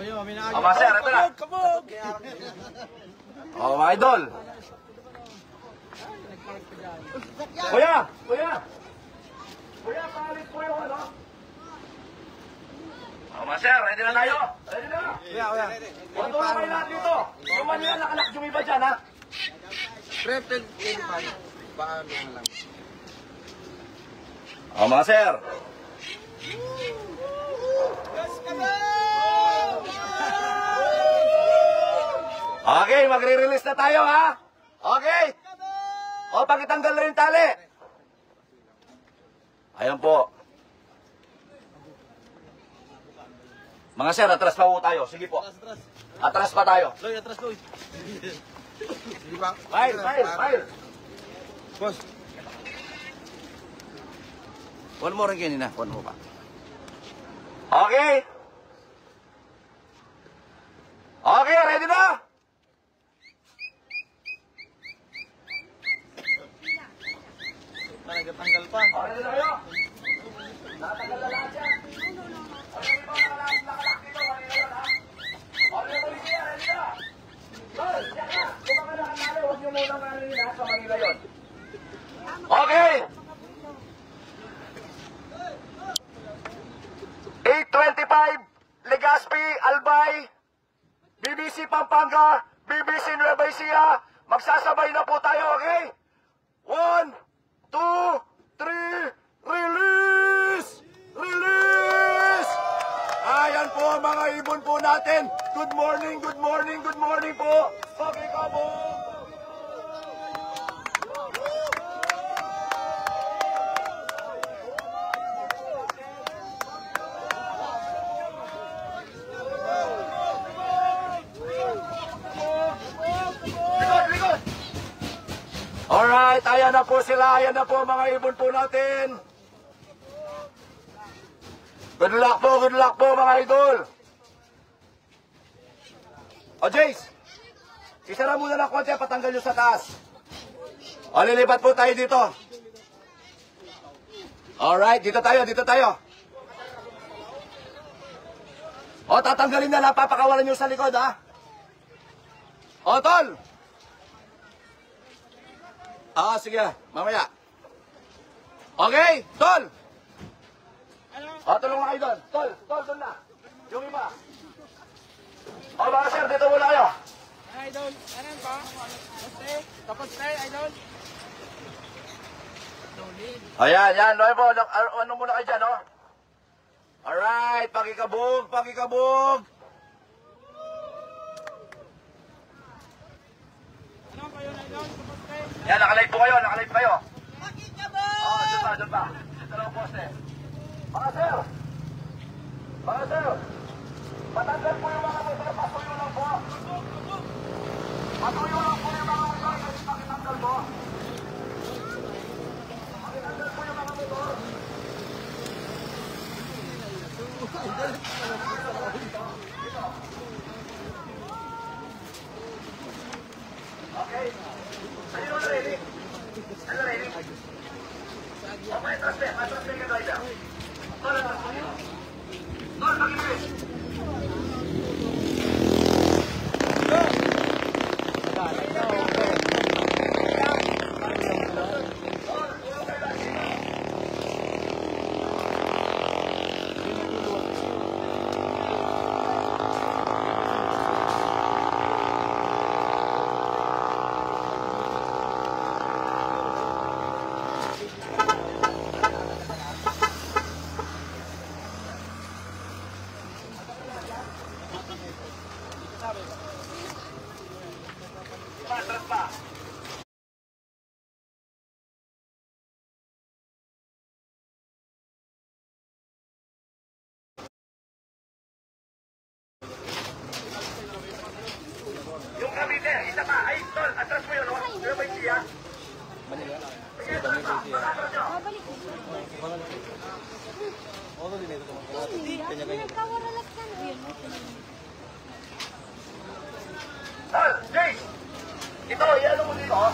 O, mga sir, ito na. O, mga idol. Kuya, palit po yung ano. O, mga sir, ready na tayo? Ready na? Huwag na kayo lahat dito. Yung man yan, nakalak yung iba dyan, ha? O, mga sir. Okay, magre-release na tayo, ha? Okay? O, pakitanggal na yung tali. Ayan po. Mga sir, atras pa po tayo. Sige po. Atras pa tayo. Loy, atras, Loy. Fire. Boss. One more again, na. One more pa. Okay. Okay, ready na? Nagtanggal pa. Ready na kayo? Natanggal na lahat yan. Ano yung mga nakalak dito? Kanina lang, ha? Okay, ready na. Tol, yan na. Kung baka nakanalo, huwag nyo munang nanin, ha? Sa Manila yun. Okay. 8:25, Legazpi, Albay, BBC Pampanga, BBC Nueva Ecija. Magsasabay na po tayo, okay? 1, 2, 3, release! Release! Ayan po mga ibon po natin. Good morning po. Pagkikabong! Alright, ayan na po sila. Ayan na po mga ibon po natin. Good luck po mga idol. O Jace, isara muna ng konti, patanggal nyo sa taas. O lilipat po tayo dito. Alright, dito tayo. O tatanggalin na lang, papakawalan nyo sa likod, ha. O tol. Sige, mamaya. Okay, tol. Tulong na kayo doon. Tol, doon na. Yung iba. Mga sir, dito muna kayo. Idol, ano pa? Tapos stay, idol. Ayan, Loy po. Ano muna kayo dyan, no? Alright, pakikabog. Ano pa yun, idol? Tapos stay. Yan, nakalive po kayo. Pakikabog! Doon pa. Dito lang ang poste. Mga sir, patanggal po yung mga motor, patuyo lang po. Patuyo lang po yung mga motor, kasi pakitanggal po. Pakitanggal po yung mga motor. Okay. Ano ready? Okay, trust me ka driver. Tol, pakibilis. Yung Cavite, isa pa. Ay, tol, atras mo yun, no? Pero may siya. Sige, atras pa. Atras nyo. Tol, Jace! Ito, iano mo dito, oh.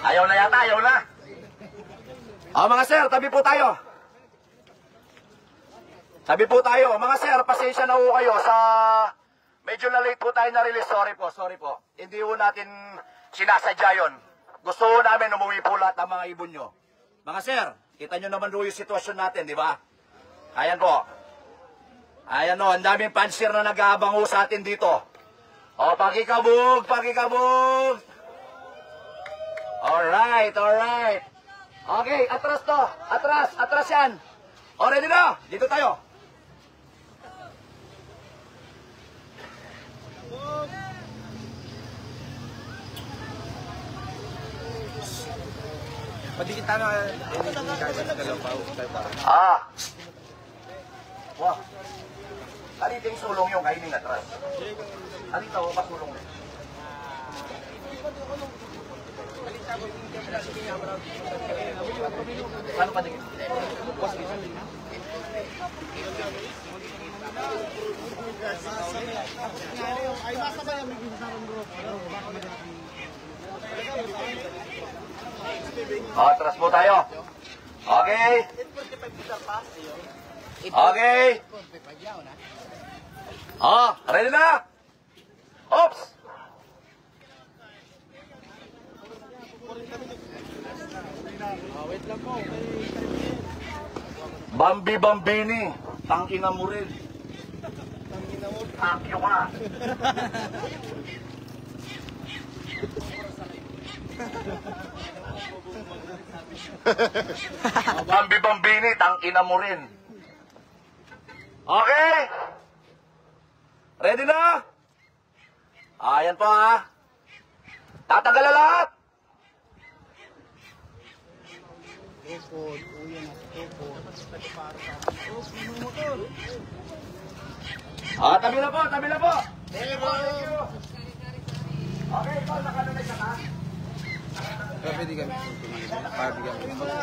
Ayaw na yata, ayaw na. Mga sir, tabi po tayo. Tabi po tayo. Mga sir, pasensya na po kayo sa... Medyo na late po tayo na-release. Sorry po. Hindi po natin sinasadya yun. Gusto po namin umuwi po lahat ng mga ibon nyo. Mga sir, kita nyo naman po yung sitwasyon natin, di ba? Ayan po. Ayan o, ang daming pansir na nag-aabang ho sa atin dito. O, pakikabog. Alright. Okay, atras to. Atras yan. O, ready na? Dito tayo. Padikit na Wah. Aliting sulong yung kainin atras. Alita ko pasulong na. Ano pa dikit? Atras po tayo. Okay. Ready na? Oops! Wait lang po. Bambini. Tangina mo rin. Tangyo ka. Bambini. Tangina mo rin. Okay? Ready na? Ayan po ha. Tatagal na lahat. Tabi na po. Thank you. Okay, ito, nakalunay ka na. Pwede kami.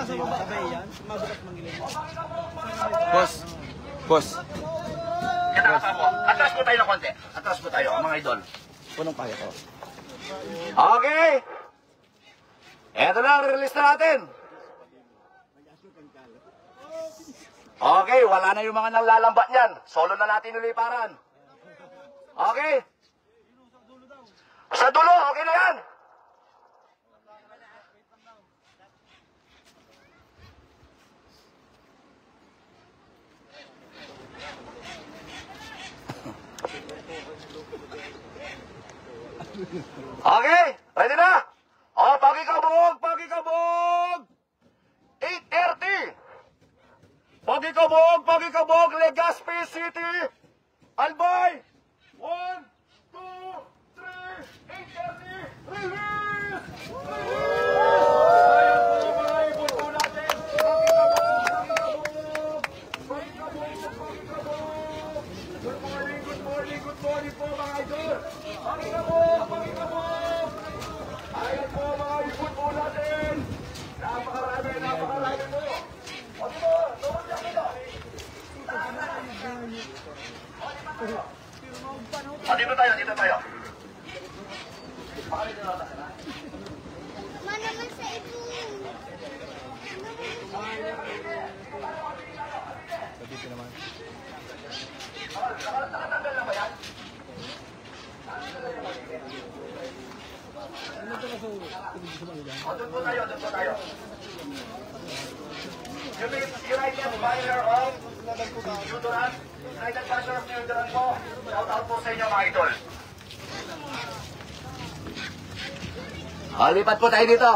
Sa baba ba yan? Mabukas mangilim. Boss. Yan nakasama mo. Atras po tayo ng konti. Atras po tayo, mga idol. Punong kaya ko. Okay. Eto na, release na natin. Okay, wala na yung mga nanglalambat niyan. Solo na natin uliparan. Okay. Sa dulo, okay na yan. Okay, ready na? Pakikabog! 8:30! Pakikabog! Legazpi City! Albay! 1, 2, 3, 8:30! Release! Ayan po mga ibon po natin! Pakikabog! Good morning po mga idol! Pakikabog! Ayan po mga ibon po natin! Napakarami po! O dito! Tungkol niya dito! Dito tayo! Mana naman sa ito? Dito naman. Nakatanggal na ba yan? Doon po tayo. United Buyer of Deodorant. United Buyer of Deodorant po. Shout out po sa inyo mga idol. Lipat po tayo dito.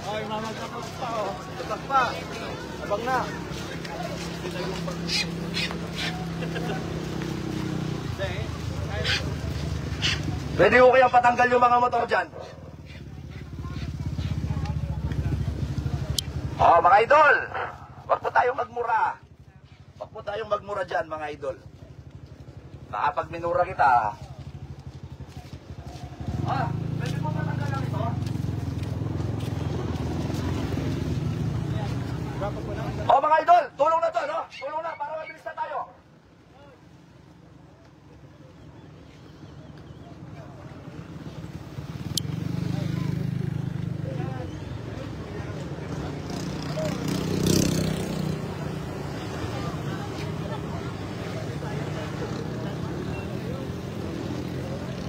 Ay, mamagkapag pa oh. Tatak pa. Abang na. Pwede ko kayang patanggal yung mga motor dyan. Mga idol. Wag po tayong magmura dyan mga idol. Baka pag minura kita. Pwede mo patanggal lang ito? Mga idol, tulong na to, no? Tulong na para mabilis na tayo.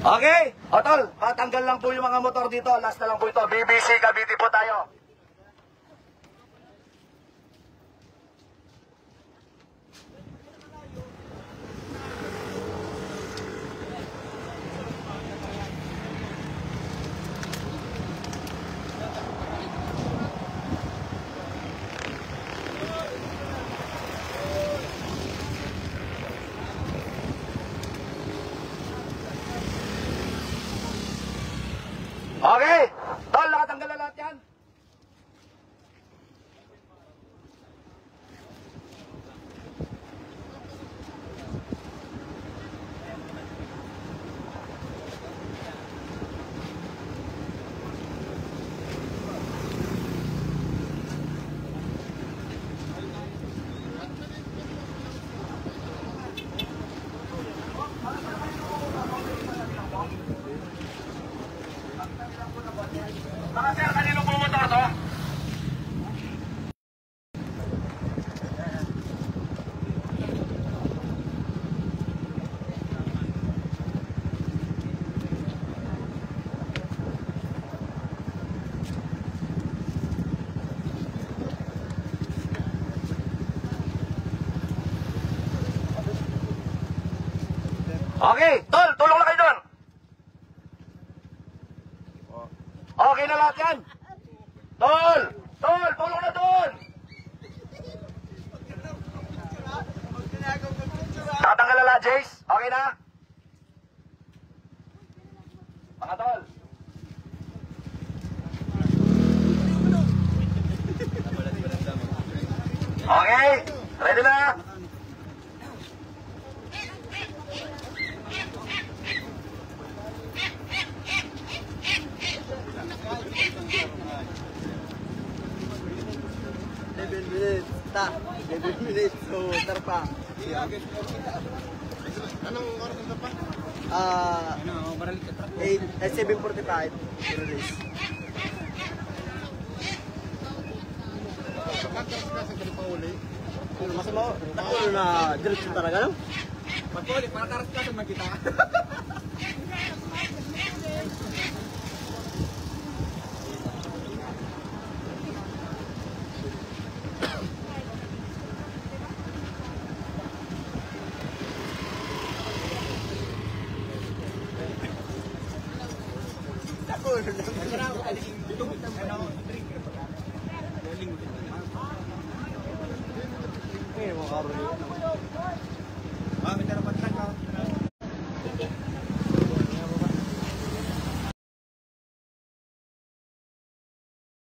Okay, o tol, patanggal lang po yung mga motor dito. Last na lang po ito. BBC Cavite po tayo. Okay, tol, nakatanggal na lahat yan. Mga sir, kanino po motor to? Okay, tol, tulong na kayo doon. Okay na lahat yan. Tol, tulong na doon. Nakatanggal na lahat, Jace. Okay na? Mga tol. Okay, ready na? Minutes. 11 minutes. So, tarpa. Anong oras na pa? 7:45. Release. Pagkakaras ka sa ganito uli. Mas mo, takulo na diretso talaga, no? Pag-uli, para karas ka sa magkita. Eh, mga karo. Ah, may tarapat lang ka.